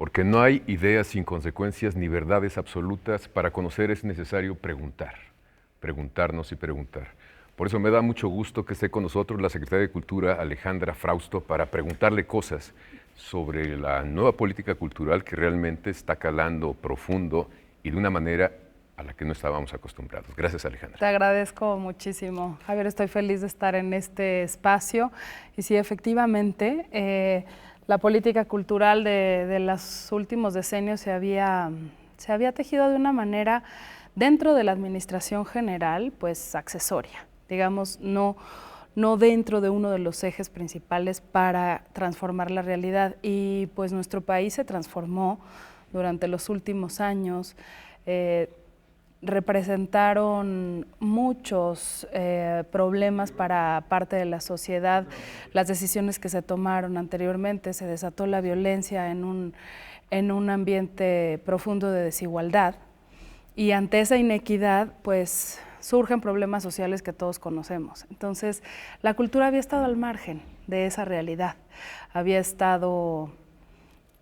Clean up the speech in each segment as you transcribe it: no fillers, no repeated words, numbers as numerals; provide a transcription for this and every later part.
Porque no hay ideas sin consecuencias ni verdades absolutas. Para conocer es necesario preguntar, preguntarnos y preguntar. Por eso me da mucho gusto que esté con nosotros la Secretaria de Cultura, Alejandra Frausto, para preguntarle cosas sobre la nueva política cultural que realmente está calando profundo y de una manera a la que no estábamos acostumbrados. Gracias, Alejandra. Te agradezco muchísimo, Javier. Estoy feliz de estar en este espacio. Y sí, efectivamente, la política cultural de los últimos decenios se había tejido de una manera dentro de la administración general, pues accesoria, digamos, no dentro de uno de los ejes principales para transformar la realidad. Y pues nuestro país se transformó durante los últimos años. Representaron muchos problemas para parte de la sociedad, las decisiones que se tomaron anteriormente, se desató la violencia en un ambiente profundo de desigualdad, y ante esa inequidad pues surgen problemas sociales que todos conocemos. Entonces la cultura había estado al margen de esa realidad, había estado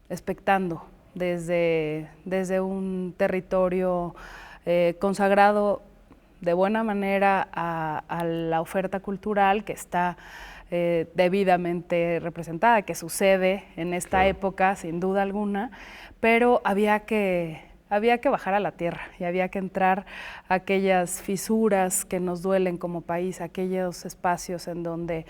expectando desde un territorio consagrado de buena manera a la oferta cultural que está debidamente representada, que sucede en esta época sin duda alguna, pero había que bajar a la tierra y había que entrar a aquellas fisuras que nos duelen como país, aquellos espacios en donde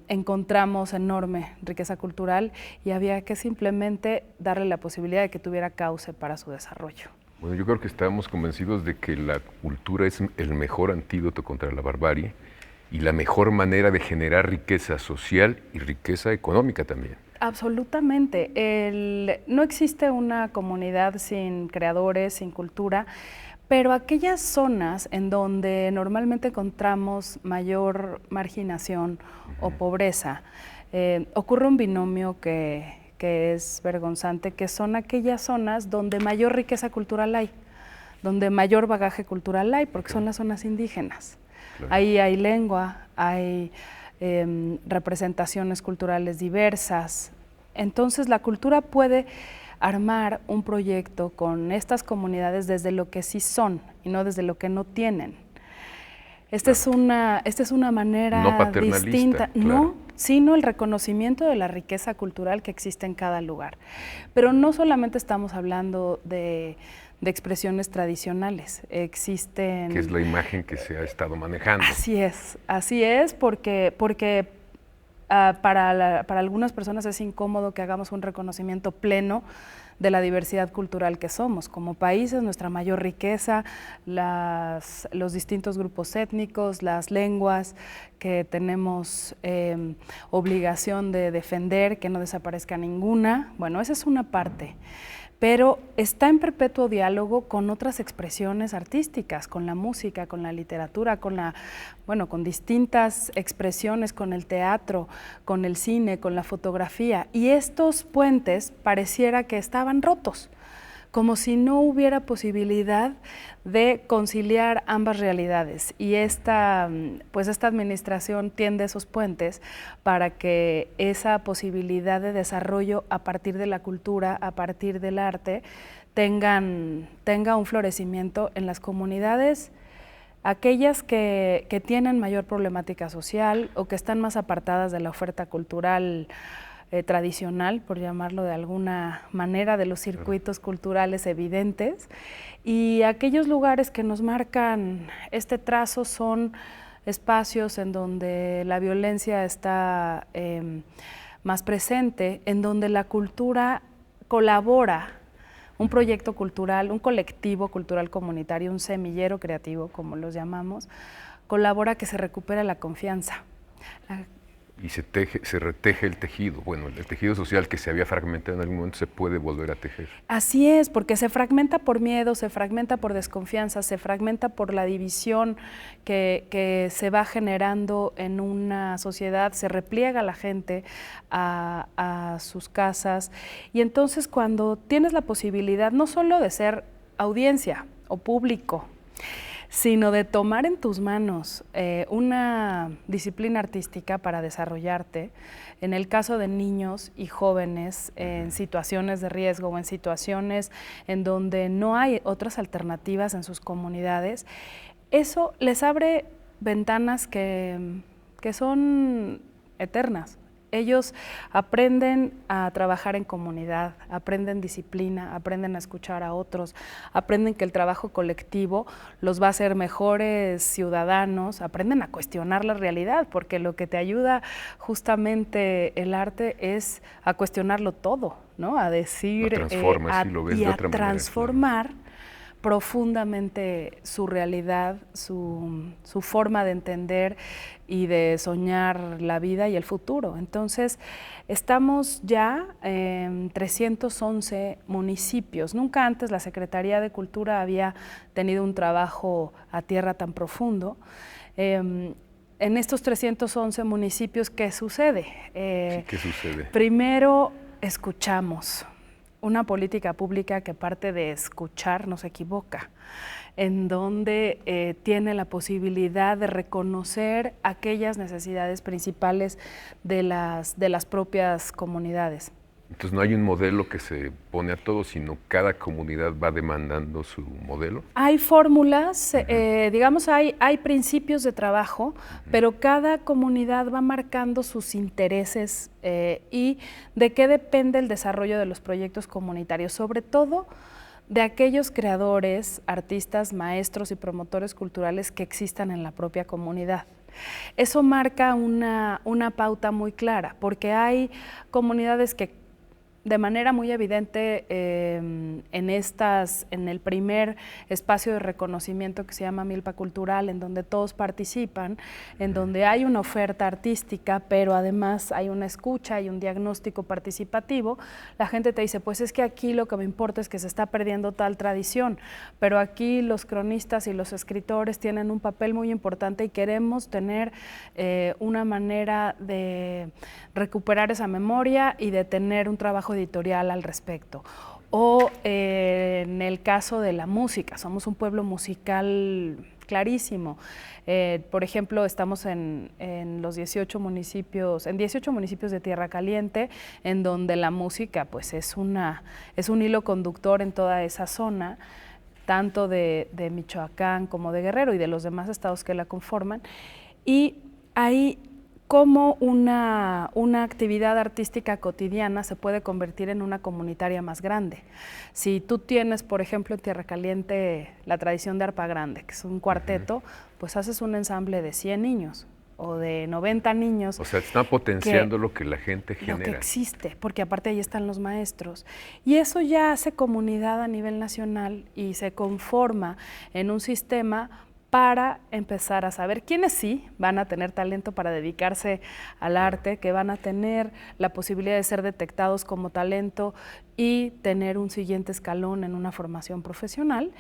encontramos enorme riqueza cultural, y había que simplemente darle la posibilidad de que tuviera cauce para su desarrollo. Bueno, yo creo que estamos convencidos de que la cultura es el mejor antídoto contra la barbarie y la mejor manera de generar riqueza social y riqueza económica también. Absolutamente. No existe una comunidad sin creadores, sin cultura, pero aquellas zonas en donde normalmente encontramos mayor marginación o pobreza, ocurre un binomio que es vergonzante, que son aquellas zonas donde mayor riqueza cultural hay, donde mayor bagaje cultural hay, porque son las zonas indígenas. Claro. Ahí hay lengua, hay representaciones culturales diversas. Entonces la cultura puede armar un proyecto con estas comunidades desde lo que sí son y no desde lo que no tienen. Esta es una manera no paternalista, distinta, claro, no, sino el reconocimiento de la riqueza cultural que existe en cada lugar. Pero no solamente estamos hablando de expresiones tradicionales, existen... Que es la imagen que se ha estado manejando. Así es, porque para algunas personas es incómodo que hagamos un reconocimiento pleno de la diversidad cultural que somos. Como país es nuestra mayor riqueza, los distintos grupos étnicos, las lenguas que tenemos obligación de defender, que no desaparezca ninguna. Bueno, esa es una parte, pero está en perpetuo diálogo con otras expresiones artísticas, con la música, con la literatura, con distintas expresiones, con el teatro, con el cine, con la fotografía. Y estos puentes pareciera que estaban rotos, como si no hubiera posibilidad de conciliar ambas realidades. Y esta administración tiende esos puentes para que esa posibilidad de desarrollo a partir de la cultura, a partir del arte, tenga un florecimiento en las comunidades, aquellas que tienen mayor problemática social o que están más apartadas de la oferta cultural tradicional, por llamarlo de alguna manera, de los circuitos culturales evidentes. Y aquellos lugares que nos marcan este trazo son espacios en donde la violencia está más presente, en donde la cultura colabora, un proyecto cultural, un colectivo cultural comunitario, un semillero creativo, como los llamamos, colabora que se recupere la confianza. Y se reteje el tejido. Bueno, el tejido social que se había fragmentado en algún momento se puede volver a tejer. Así es, porque se fragmenta por miedo, se fragmenta por desconfianza, se fragmenta por la división que se va generando en una sociedad, se repliega la gente a sus casas. Y entonces cuando tienes la posibilidad no solo de ser audiencia o público, sino de tomar en tus manos una disciplina artística para desarrollarte. En el caso de niños y jóvenes en situaciones de riesgo o en situaciones en donde no hay otras alternativas en sus comunidades, eso les abre ventanas que son eternas. Ellos aprenden a trabajar en comunidad, aprenden disciplina, aprenden a escuchar a otros, aprenden que el trabajo colectivo los va a hacer mejores ciudadanos, aprenden a cuestionar la realidad, porque lo que te ayuda justamente el arte es a cuestionarlo todo, ¿no? A decir, a transformar profundamente su realidad, su forma de entender y de soñar la vida y el futuro. Entonces, estamos ya en 311 municipios. Nunca antes la Secretaría de Cultura había tenido un trabajo a tierra tan profundo. En estos 311 municipios, ¿qué sucede? ¿Qué sucede? Primero, escuchamos. Una política pública que parte de escuchar no se equivoca, en donde tiene la posibilidad de reconocer aquellas necesidades principales de las propias comunidades. Entonces no hay un modelo que se pone a todos, sino cada comunidad va demandando su modelo. Hay fórmulas, digamos, hay principios de trabajo, pero cada comunidad va marcando sus intereses y de qué depende el desarrollo de los proyectos comunitarios, sobre todo de aquellos creadores, artistas, maestros y promotores culturales que existan en la propia comunidad. Eso marca una pauta muy clara, porque hay comunidades que de manera muy evidente en el primer espacio de reconocimiento que se llama Milpa Cultural, en donde todos participan, en donde hay una oferta artística, pero además hay una escucha y un diagnóstico participativo, la gente te dice, pues es que aquí lo que me importa es que se está perdiendo tal tradición, pero aquí los cronistas y los escritores tienen un papel muy importante y queremos tener una manera de recuperar esa memoria y de tener un trabajo editorial al respecto. O en el caso de la música, somos un pueblo musical clarísimo. Por ejemplo, estamos en los 18 municipios de Tierra Caliente, en donde la música pues es un hilo conductor en toda esa zona, tanto de Michoacán como de Guerrero y de los demás estados que la conforman. Y ahí cómo una actividad artística cotidiana se puede convertir en una comunitaria más grande. Si tú tienes, por ejemplo, en Tierra Caliente la tradición de arpa grande, que es un cuarteto, pues haces un ensamble de 100 niños o de 90 niños. O sea, está potenciando lo que la gente genera. Lo que existe, porque aparte ahí están los maestros. Y eso ya hace comunidad a nivel nacional y se conforma en un sistema para empezar a saber quiénes sí van a tener talento para dedicarse al arte, que van a tener la posibilidad de ser detectados como talento y tener un siguiente escalón en una formación profesional,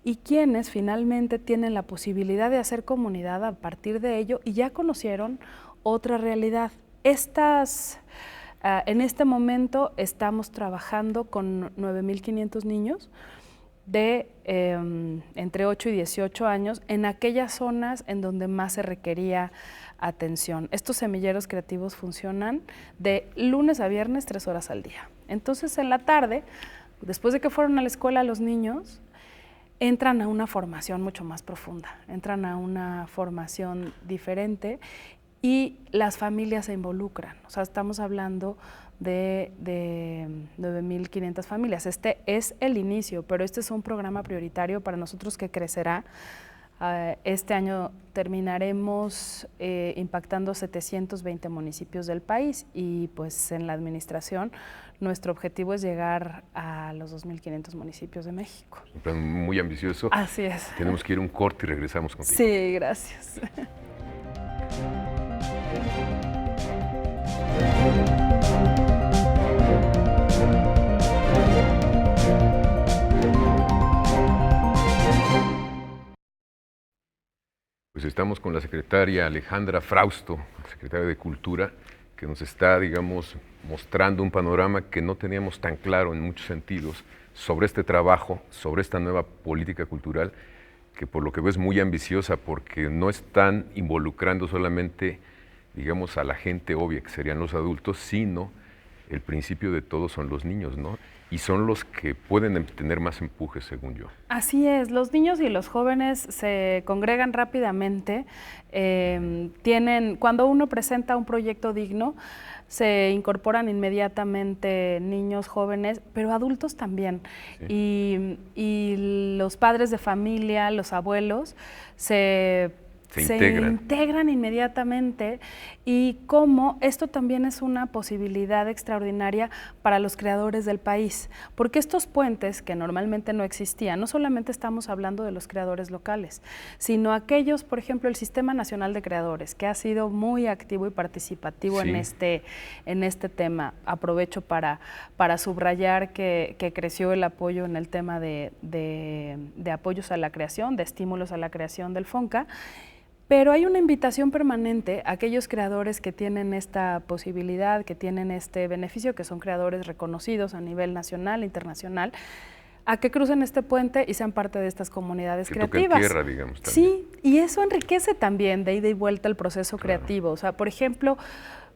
y quienes finalmente tienen la posibilidad de hacer comunidad a partir de ello y ya conocieron otra realidad. En este momento estamos trabajando con 9.500 niños de entre 8 y 18 años en aquellas zonas en donde más se requería atención. Estos semilleros creativos funcionan de lunes a viernes 3 horas al día. Entonces en la tarde, después de que fueron a la escuela los niños, entran a una formación mucho más profunda, entran a una formación diferente y las familias se involucran. O sea, estamos hablando de 9.500 familias. Este es el inicio, pero este es un programa prioritario para nosotros que crecerá. Este año terminaremos impactando 720 municipios del país y pues en la administración nuestro objetivo es llegar a los 2.500 municipios de México. Un plan muy ambicioso. Así es. Tenemos que ir a un corte y regresamos contigo. Sí, gracias. Pues estamos con la secretaria Alejandra Frausto, secretaria de Cultura, que nos está, digamos, mostrando un panorama que no teníamos tan claro en muchos sentidos sobre este trabajo, sobre esta nueva política cultural, que por lo que veo es muy ambiciosa porque no están involucrando solamente, digamos, a la gente obvia, que serían los adultos, sino el principio de todo son los niños, ¿no? Y son los que pueden tener más empuje, según yo. Así es, los niños y los jóvenes se congregan rápidamente, cuando uno presenta un proyecto digno, se incorporan inmediatamente niños, jóvenes, pero adultos también. Sí. Y los padres de familia, los abuelos, se integran inmediatamente, y cómo esto también es una posibilidad extraordinaria para los creadores del país, porque estos puentes que normalmente no existían, no solamente estamos hablando de los creadores locales, sino aquellos, por ejemplo, el Sistema Nacional de Creadores, que ha sido muy activo y participativo en este tema. Aprovecho para subrayar que creció el apoyo en el tema de apoyos a la creación, de estímulos a la creación del FONCA. Pero hay una invitación permanente a aquellos creadores que tienen esta posibilidad, que tienen este beneficio, que son creadores reconocidos a nivel nacional, internacional, a que crucen este puente y sean parte de estas comunidades creativas. Toquen tierra, digamos, también. Sí, y eso enriquece también de ida y vuelta el proceso creativo. O sea, por ejemplo,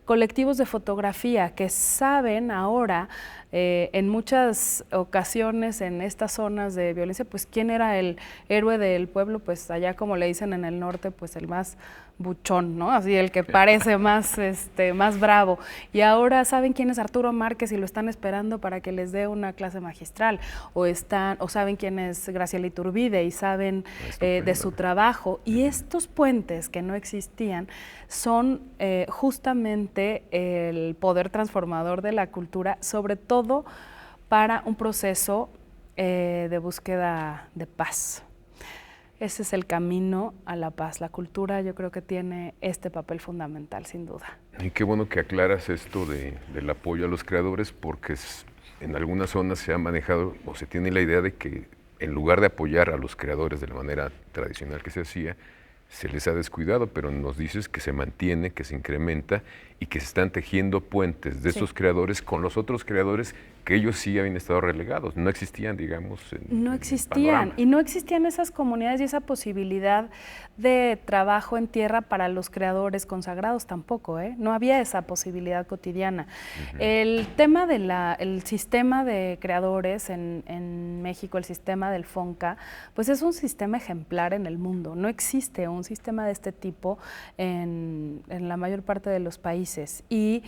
colectivos de fotografía que saben ahora, en muchas ocasiones en estas zonas de violencia, pues quién era el héroe del pueblo, pues allá como le dicen en el norte, pues el más buchón, ¿no? Así el que parece más bravo. Y ahora saben quién es Arturo Márquez y lo están esperando para que les dé una clase magistral, o saben quién es Graciela Iturbide y saben de su trabajo. Y estos puentes que no existían son justamente el poder transformador de la cultura, sobre todo para un proceso de búsqueda de paz. Ese es el camino a la paz. La cultura, yo creo que tiene este papel fundamental, sin duda. Y qué bueno que aclaras esto del apoyo a los creadores, porque en algunas zonas se ha manejado o se tiene la idea de que en lugar de apoyar a los creadores de la manera tradicional que se hacía, se les ha descuidado, pero nos dices que se mantiene, que se incrementa y que se están tejiendo puentes de esos creadores con los otros creadores que ellos sí habían estado relegados, no existían, digamos, no existían, y no existían esas comunidades y esa posibilidad de trabajo en tierra para los creadores consagrados tampoco, no había esa posibilidad cotidiana. El tema el sistema de creadores en México, el sistema del FONCA, pues es un sistema ejemplar en el mundo, no existe un sistema de este tipo en la mayor parte de los países, y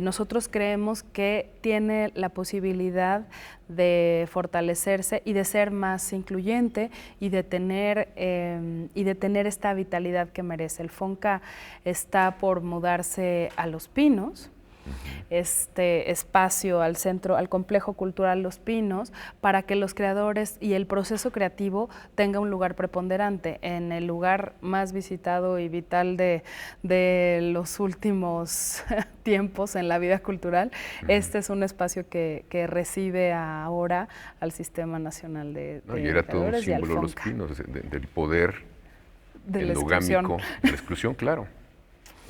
nosotros creemos que tiene la posibilidad de fortalecerse y de ser más incluyente y de tener esta vitalidad que merece. El FONCA está por mudarse a Los Pinos, este espacio al complejo cultural Los Pinos, para que los creadores y el proceso creativo tenga un lugar preponderante en el lugar más visitado y vital de los últimos tiempos en la vida cultural. Este es un espacio que recibe ahora al Sistema Nacional de y era todo un símbolo Los Pinos, del poder endogámico, de la exclusión, claro.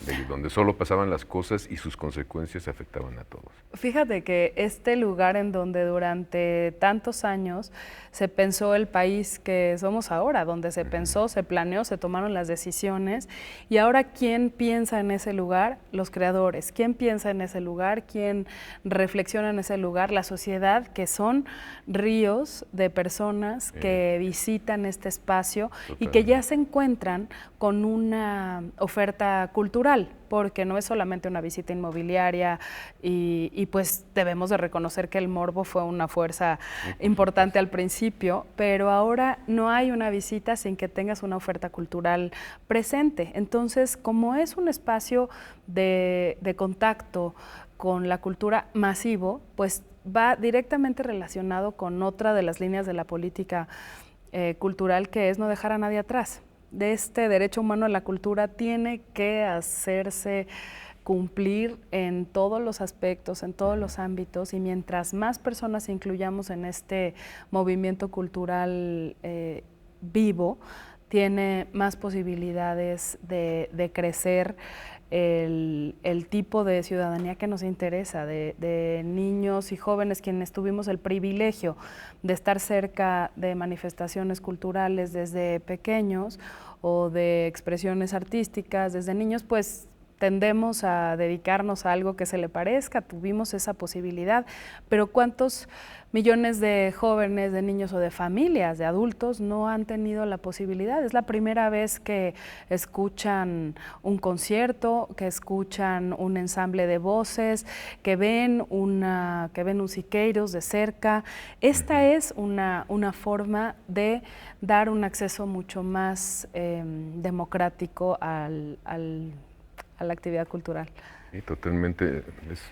De donde solo pasaban las cosas y sus consecuencias afectaban a todos. Fíjate que este lugar en donde durante tantos años se pensó el país que somos ahora, donde se pensó, se planeó, se tomaron las decisiones, y ahora ¿quién piensa en ese lugar? Los creadores. ¿Quién piensa en ese lugar? ¿Quién reflexiona en ese lugar? La sociedad, que son ríos de personas que visitan este espacio y que ya se encuentran con una oferta cultural, porque no es solamente una visita inmobiliaria, y pues debemos de reconocer que el morbo fue una fuerza importante al principio, pero ahora no hay una visita sin que tengas una oferta cultural presente. Entonces, como es un espacio de contacto con la cultura masivo, pues va directamente relacionado con otra de las líneas de la política cultural, que es no dejar a nadie atrás. De este derecho humano a la cultura tiene que hacerse cumplir en todos los aspectos, en todos los ámbitos, y mientras más personas incluyamos en este movimiento cultural vivo, tiene más posibilidades de crecer el tipo de ciudadanía que nos interesa, de niños y jóvenes quienes tuvimos el privilegio de estar cerca de manifestaciones culturales desde pequeños o de expresiones artísticas desde niños, pues tendemos a dedicarnos a algo que se le parezca, tuvimos esa posibilidad, pero ¿cuántos millones de jóvenes, de niños o de familias, de adultos no han tenido la posibilidad? Es la primera vez que escuchan un concierto, que escuchan un ensamble de voces, que ven un Siqueiros de cerca. Esta es una forma de dar un acceso mucho más democrático a la actividad cultural. Sí, totalmente,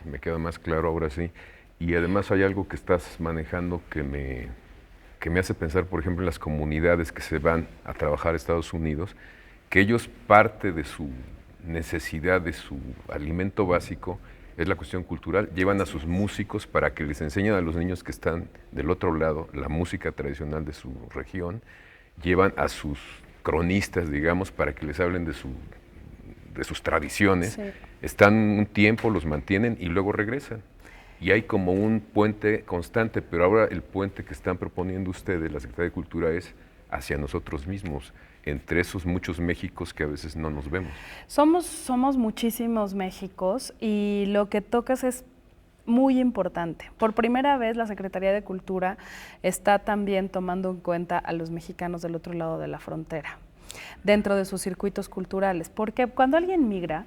me queda más claro ahora sí. Y además hay algo que estás manejando que me hace pensar, por ejemplo, en las comunidades que se van a trabajar a Estados Unidos, que ellos parte de su necesidad, de su alimento básico, es la cuestión cultural. Llevan a sus músicos para que les enseñen a los niños que están del otro lado la música tradicional de su región, llevan a sus cronistas, digamos, para que les hablen de sus tradiciones, sí. Están un tiempo, los mantienen y luego regresan. Y hay como un puente constante, pero ahora el puente que están proponiendo ustedes, la Secretaría de Cultura, es hacia nosotros mismos, entre esos muchos Méxicos que a veces no nos vemos. Somos muchísimos Méxicos y lo que tocas es muy importante. Por primera vez la Secretaría de Cultura está también tomando en cuenta a los mexicanos del otro lado de la frontera, dentro de sus circuitos culturales, porque cuando alguien migra,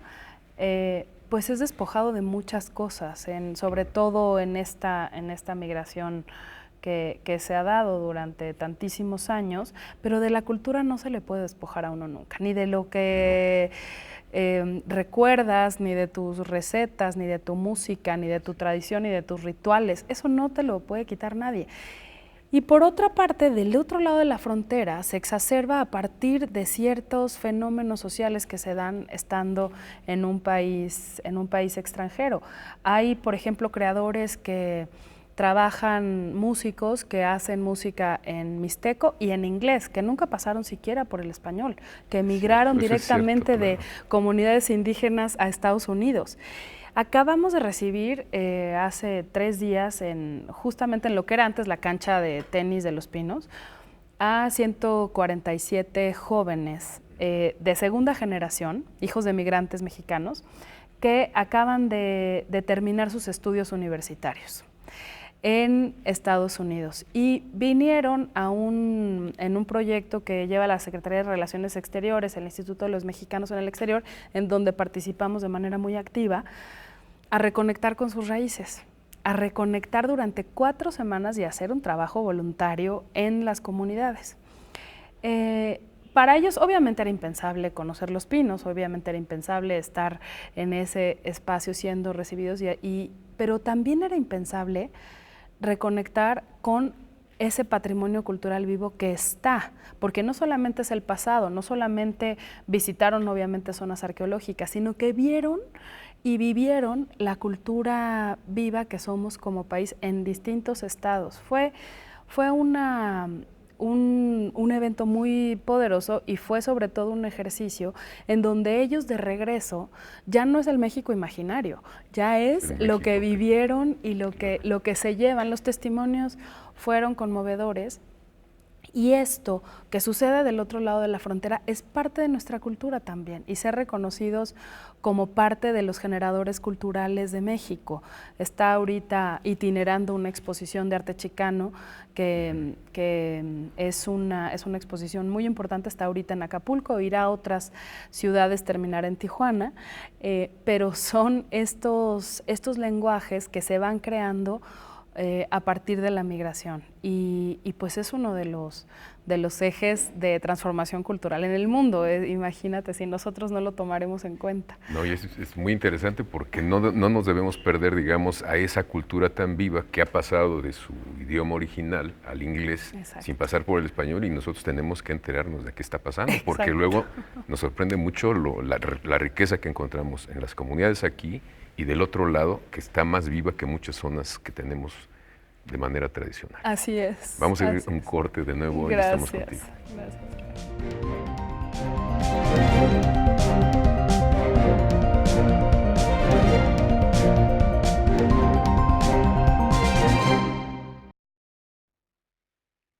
pues es despojado de muchas cosas, sobre todo en esta migración que se ha dado durante tantísimos años, pero de la cultura no se le puede despojar a uno nunca, ni de lo que recuerdas, ni de tus recetas, ni de tu música, ni de tu tradición, ni de tus rituales. Eso no te lo puede quitar nadie. Y por otra parte, del otro lado de la frontera, se exacerba a partir de ciertos fenómenos sociales que se dan estando en un país extranjero. Hay, por ejemplo, creadores que trabajan, músicos que hacen música en mixteco y en inglés, que nunca pasaron siquiera por el español, que emigraron directamente de comunidades indígenas a Estados Unidos. Acabamos de recibir hace 3 días, justamente en lo que era antes la cancha de tenis de Los Pinos, a 147 jóvenes de segunda generación, hijos de migrantes mexicanos, que acaban de terminar sus estudios universitarios en Estados Unidos y vinieron en un proyecto que lleva la Secretaría de Relaciones Exteriores, el Instituto de los Mexicanos en el Exterior, en donde participamos de manera muy activa, a reconectar con sus raíces, a reconectar durante 4 semanas y hacer un trabajo voluntario en las comunidades. Para ellos obviamente era impensable conocer Los Pinos, obviamente era impensable estar en ese espacio siendo recibidos, pero también era impensable reconectar con ese patrimonio cultural vivo que está, porque no solamente es el pasado, no solamente visitaron obviamente zonas arqueológicas, sino que vieron y vivieron la cultura viva que somos como país en distintos estados. Fue un evento muy poderoso y fue sobre todo un ejercicio en donde ellos de regreso ya no es el México imaginario, ya es lo que vivieron y lo que se llevan. Los testimonios fueron conmovedores. Y esto que sucede del otro lado de la frontera es parte de nuestra cultura también, y ser reconocidos como parte de los generadores culturales de México. Está ahorita itinerando una exposición de arte chicano que es una exposición muy importante, está ahorita en Acapulco, irá a otras ciudades, terminará en Tijuana, pero son estos lenguajes que se van creando a partir de la migración y pues es uno de los ejes de transformación cultural en el mundo. Imagínate si nosotros no lo tomaremos en cuenta. No, y es muy interesante porque no nos debemos perder, digamos, a esa cultura tan viva que ha pasado de su idioma original al inglés. Exacto. Sin pasar por el español, y nosotros tenemos que enterarnos de qué está pasando. Exacto. Porque luego nos sorprende mucho la riqueza que encontramos en las comunidades aquí y del otro lado, que está más viva que muchas zonas que tenemos de manera tradicional. Así es. Vamos a ir a un corte de nuevo. Gracias. Y estamos contigo. Gracias.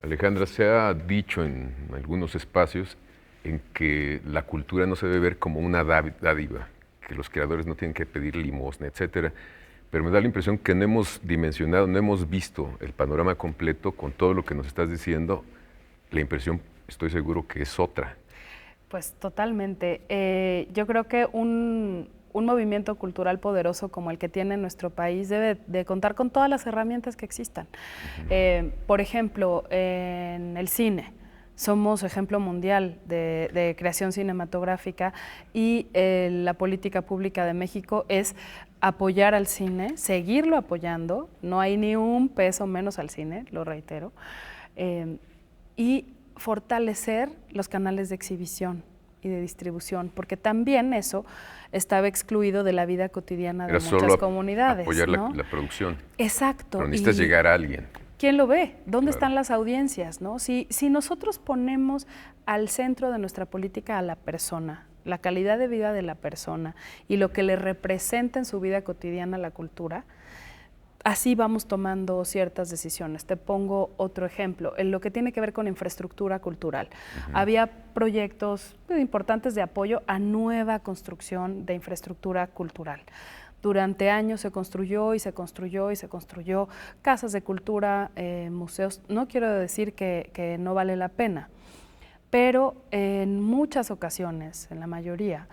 Alejandra, se ha dicho en algunos espacios en que la cultura no se debe ver como una dádiva, que los creadores no tienen que pedir limosna, etcétera. Pero me da la impresión que no hemos dimensionado, no hemos visto el panorama completo con todo lo que nos estás diciendo. La impresión, estoy seguro que es otra. Pues totalmente. Yo creo que un movimiento cultural poderoso como el que tiene nuestro país debe de contar con todas las herramientas que existan. Por ejemplo, en el cine. Somos ejemplo mundial de creación cinematográfica y la política pública de México es apoyar al cine, seguirlo apoyando, no hay ni un peso menos al cine, lo reitero, y fortalecer los canales de exhibición y de distribución, porque también eso estaba excluido de la vida cotidiana de muchas comunidades. Apoyar, ¿no? la producción. Exacto. Pero necesitas llegar a alguien. ¿Quién lo ve? ¿Dónde están las audiencias? ¿no? Si nosotros ponemos al centro de nuestra política a la persona, la calidad de vida de la persona y lo que le representa en su vida cotidiana la cultura, así vamos tomando ciertas decisiones. Te pongo otro ejemplo, en lo que tiene que ver con infraestructura cultural. Había proyectos importantes de apoyo a nueva construcción de infraestructura cultural. Durante años se construyó y se construyó y se construyó casas de cultura, museos. No quiero decir que no vale la pena, pero en muchas ocasiones, en la mayoría,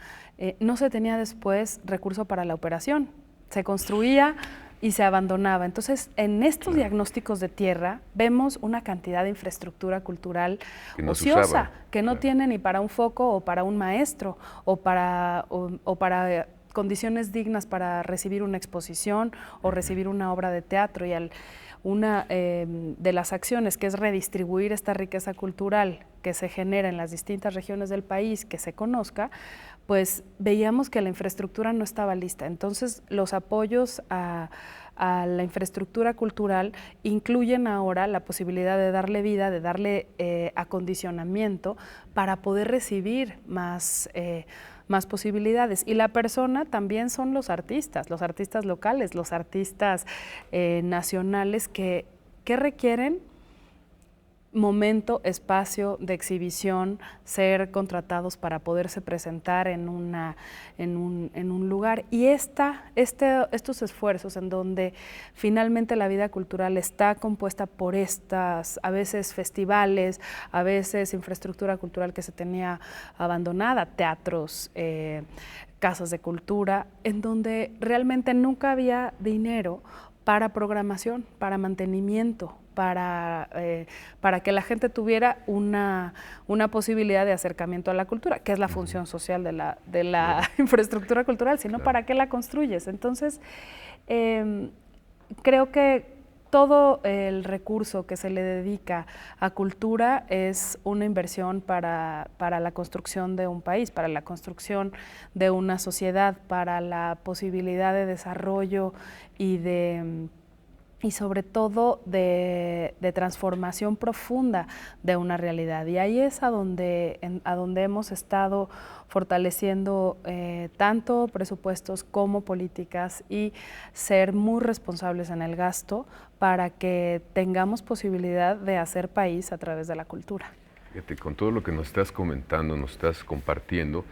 no se tenía después recurso para la operación. Se construía y se abandonaba. Entonces, en estos diagnósticos de tierra vemos una cantidad de infraestructura cultural ociosa, que no tiene ni para un foco o para un maestro o para condiciones dignas para recibir una exposición o recibir una obra de teatro. Y una de las acciones, que es redistribuir esta riqueza cultural que se genera en las distintas regiones del país, que se conozca, pues veíamos que la infraestructura no estaba lista. Entonces, los apoyos a la infraestructura cultural incluyen ahora la posibilidad de darle vida, de darle acondicionamiento para poder recibir más posibilidades. Y la persona también son los artistas locales, los artistas nacionales que requieren momento, espacio de exhibición, ser contratados para poderse presentar en un lugar. Y estos esfuerzos en donde finalmente la vida cultural está compuesta por estas, a veces festivales, a veces infraestructura cultural que se tenía abandonada, teatros, casas de cultura, en donde realmente nunca había dinero para programación, para mantenimiento, para que la gente tuviera una posibilidad de acercamiento a la cultura, que es la función social de la infraestructura cultural, sino para qué la construyes. Entonces, creo que todo el recurso que se le dedica a cultura es una inversión para la construcción de un país, para la construcción de una sociedad, para la posibilidad de desarrollo y sobre todo de transformación profunda de una realidad. Y ahí es a donde hemos estado fortaleciendo tanto presupuestos como políticas y ser muy responsables en el gasto para que tengamos posibilidad de hacer país a través de la cultura. Fíjate, con todo lo que nos estás comentando, nos estás compartiendo,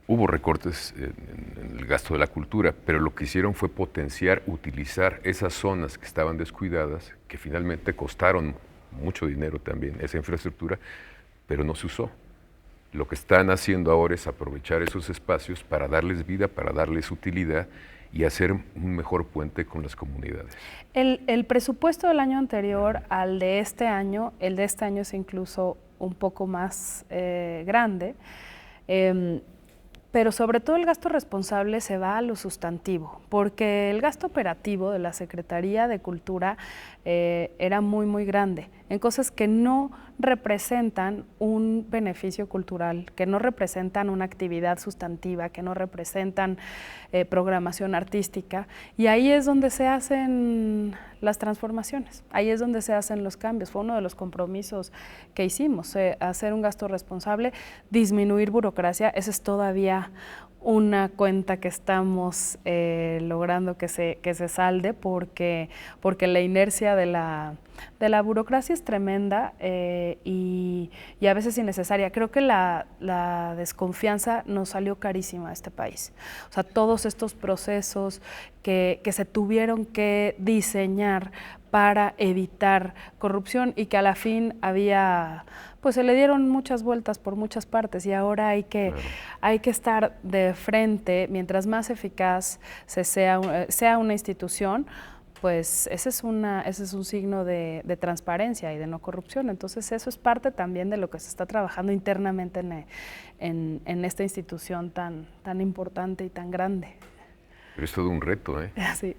hubo recortes en el gasto de la cultura, pero lo que hicieron fue potenciar, utilizar esas zonas que estaban descuidadas, que finalmente costaron mucho dinero también, esa infraestructura, pero no se usó. Lo que están haciendo ahora es aprovechar esos espacios para darles vida, para darles utilidad y hacer un mejor puente con las comunidades. El presupuesto del año anterior al de este año, el de este año es incluso un poco más grande, pero sobre todo el gasto responsable se va a lo sustantivo, porque el gasto operativo de la Secretaría de Cultura era muy, muy grande, en cosas que no representan un beneficio cultural, que no representan una actividad sustantiva, que no representan programación artística, y ahí es donde se hacen las transformaciones, ahí es donde se hacen los cambios. Fue uno de los compromisos que hicimos, hacer un gasto responsable, disminuir burocracia. Ese es todavía una cuenta que estamos logrando que se salde porque la inercia de la burocracia es tremenda y a veces innecesaria. Creo que la desconfianza nos salió carísima a este país. O sea, todos estos procesos que se tuvieron que diseñar para evitar corrupción y que a la fin pues se le dieron muchas vueltas por muchas partes y ahora hay que estar de frente. Mientras más eficaz sea una institución, pues ese es un signo de transparencia y de no corrupción. Entonces eso es parte también de lo que se está trabajando internamente en esta institución tan importante y tan grande. Pero es todo un reto, ¿eh? Sí.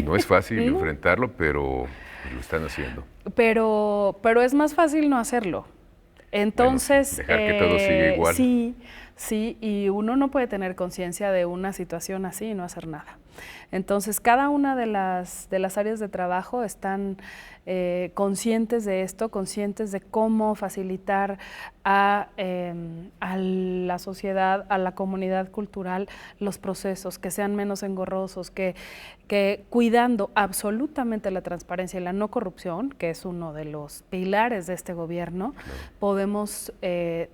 No es fácil enfrentarlo, pero lo están haciendo. Pero es más fácil no hacerlo. Entonces, bueno, dejar que todo siga igual. Sí, y uno no puede tener conciencia de una situación así y no hacer nada. Entonces, cada una de las áreas de trabajo están conscientes de esto, conscientes de cómo facilitar a la sociedad, a la comunidad cultural, los procesos, que sean menos engorrosos, que cuidando absolutamente la transparencia y la no corrupción, que es uno de los pilares de este gobierno, podemos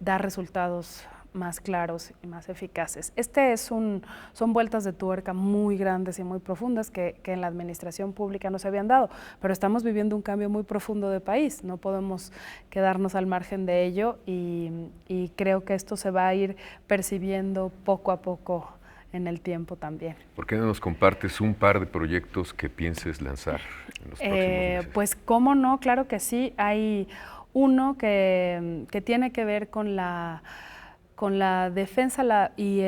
dar resultados más claros y más eficaces. Son vueltas de tuerca muy grandes y muy profundas que en la administración pública no se habían dado, pero estamos viviendo un cambio muy profundo de país, no podemos quedarnos al margen de ello y creo que esto se va a ir percibiendo poco a poco en el tiempo también. ¿Por qué no nos compartes un par de proyectos que pienses lanzar en los próximos meses? Pues cómo no, claro que sí. Hay uno que tiene que ver con la defensa y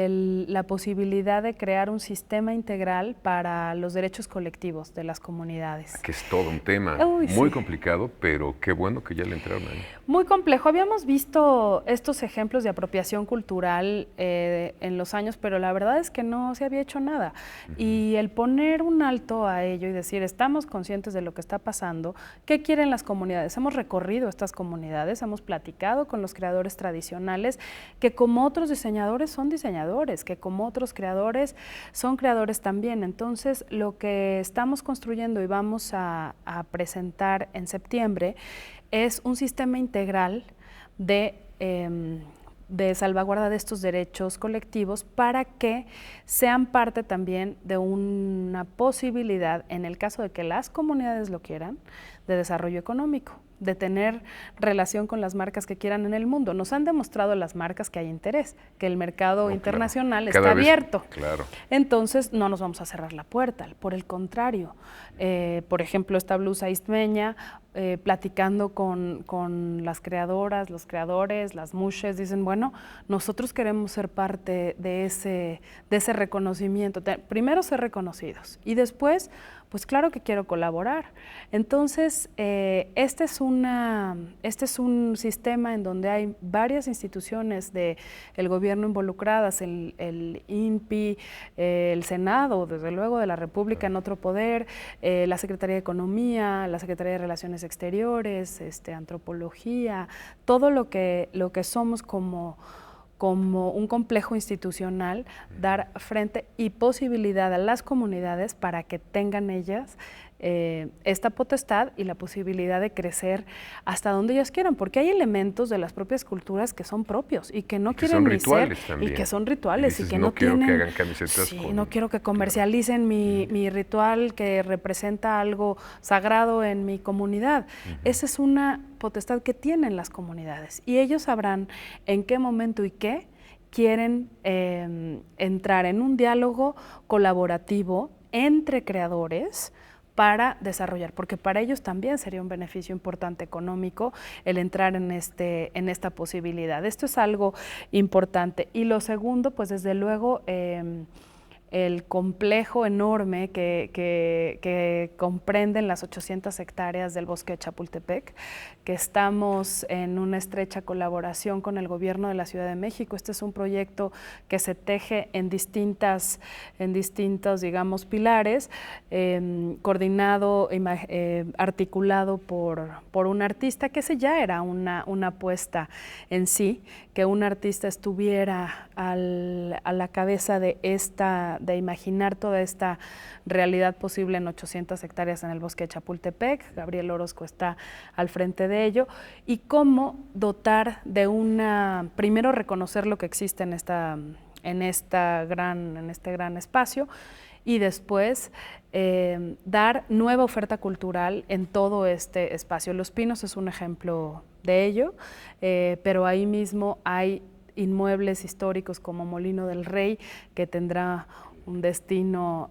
la posibilidad de crear un sistema integral para los derechos colectivos de las comunidades. Que es todo un tema muy complicado, pero qué bueno que ya le entraron ahí. Muy complejo. Habíamos visto estos ejemplos de apropiación cultural en los años, pero la verdad es que no se había hecho nada. Y el poner un alto a ello y decir, estamos conscientes de lo que está pasando, ¿qué quieren las comunidades? Hemos recorrido estas comunidades, hemos platicado con los creadores tradicionales, que como otros diseñadores son diseñadores, que como otros creadores son creadores también. Entonces, lo que estamos construyendo y vamos a presentar en septiembre es un sistema integral de salvaguarda de estos derechos colectivos para que sean parte también de una posibilidad, en el caso de que las comunidades lo quieran, de desarrollo económico, de tener relación con las marcas que quieran en el mundo. Nos han demostrado las marcas que hay interés, que el mercado internacional está abierto. Claro. Entonces, no nos vamos a cerrar la puerta, por el contrario. Por ejemplo, esta blusa istmeña, platicando con las creadoras, los creadores, las mushes, dicen, bueno, nosotros queremos ser parte de ese reconocimiento. Primero ser reconocidos y después, pues claro que quiero colaborar. Entonces, este es un sistema en donde hay varias instituciones del gobierno involucradas, el INPI, el Senado, desde luego, de la República en otro poder, la Secretaría de Economía, la Secretaría de Relaciones Exteriores, Antropología, todo lo que somos como un complejo institucional, dar frente y posibilidad a las comunidades para que tengan ellas esta potestad y la posibilidad de crecer hasta donde ellos quieran, porque hay elementos de las propias culturas que son propios y que no quieren ni ser, y que son rituales y que no quiero tienen, que hagan camisetas sí, no quiero que comercialicen mi ritual que representa algo sagrado en mi comunidad. Esa es una potestad que tienen las comunidades y ellos sabrán en qué momento y qué quieren entrar en un diálogo colaborativo entre creadores para desarrollar, porque para ellos también sería un beneficio importante económico el entrar en esta posibilidad. Esto es algo importante. Y lo segundo, pues desde luego, el complejo enorme que comprenden las 800 hectáreas del bosque de Chapultepec, que estamos en una estrecha colaboración con el gobierno de la Ciudad de México. Este es un proyecto que se teje en distintos, digamos, pilares, coordinado, articulado por un artista, que ese ya era una apuesta en sí, que un artista estuviera a la cabeza de imaginar toda esta realidad posible en 800 hectáreas en el bosque de Chapultepec. Gabriel Orozco está al frente de ello, y cómo dotar de primero reconocer lo que existe en este gran espacio, y después dar nueva oferta cultural en todo este espacio. Los Pinos es un ejemplo de ello, pero ahí mismo hay inmuebles históricos como Molino del Rey, que tendrá un destino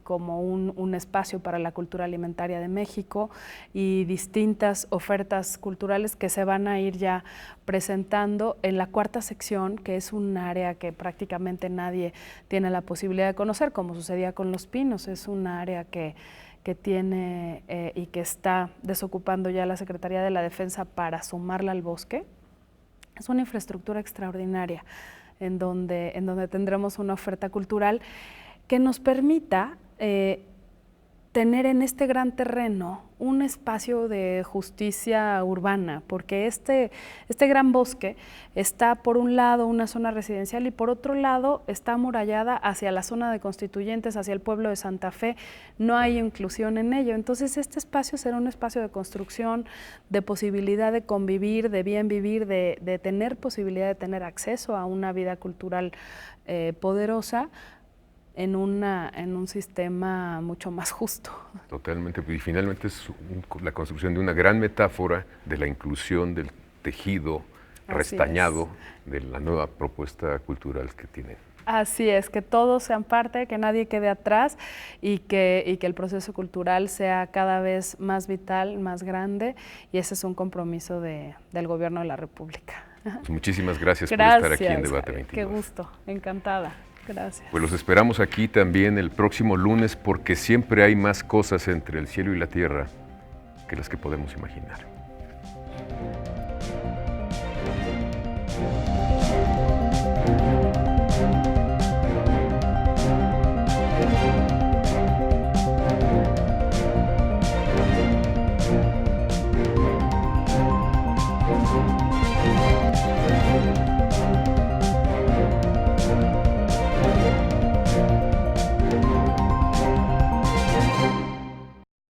como un espacio para la cultura alimentaria de México, y distintas ofertas culturales que se van a ir ya presentando en la cuarta sección, que es un área que prácticamente nadie tiene la posibilidad de conocer, como sucedía con Los Pinos. Es un área que tiene y que está desocupando ya la Secretaría de la Defensa para sumarla al bosque. Es una infraestructura extraordinaria en donde tendremos una oferta cultural que nos permita tener en este gran terreno un espacio de justicia urbana, porque este gran bosque está por un lado una zona residencial, y por otro lado está amurallada hacia la zona de Constituyentes, hacia el pueblo de Santa Fe. No hay inclusión en ello. Entonces este espacio será un espacio de construcción, de posibilidad de convivir, de bien vivir, de tener posibilidad de tener acceso a una vida cultural poderosa, en un sistema mucho más justo. Totalmente, y finalmente es la construcción de una gran metáfora de la inclusión del tejido restañado de la nueva propuesta cultural que tienen. Así es, que todos sean parte, que nadie quede atrás, y que el proceso cultural sea cada vez más vital, más grande, y ese es un compromiso del Gobierno de la República. Pues muchísimas gracias por estar aquí en Debate 22. Qué gusto, encantada. Gracias. Pues los esperamos aquí también el próximo lunes, porque siempre hay más cosas entre el cielo y la tierra que las que podemos imaginar.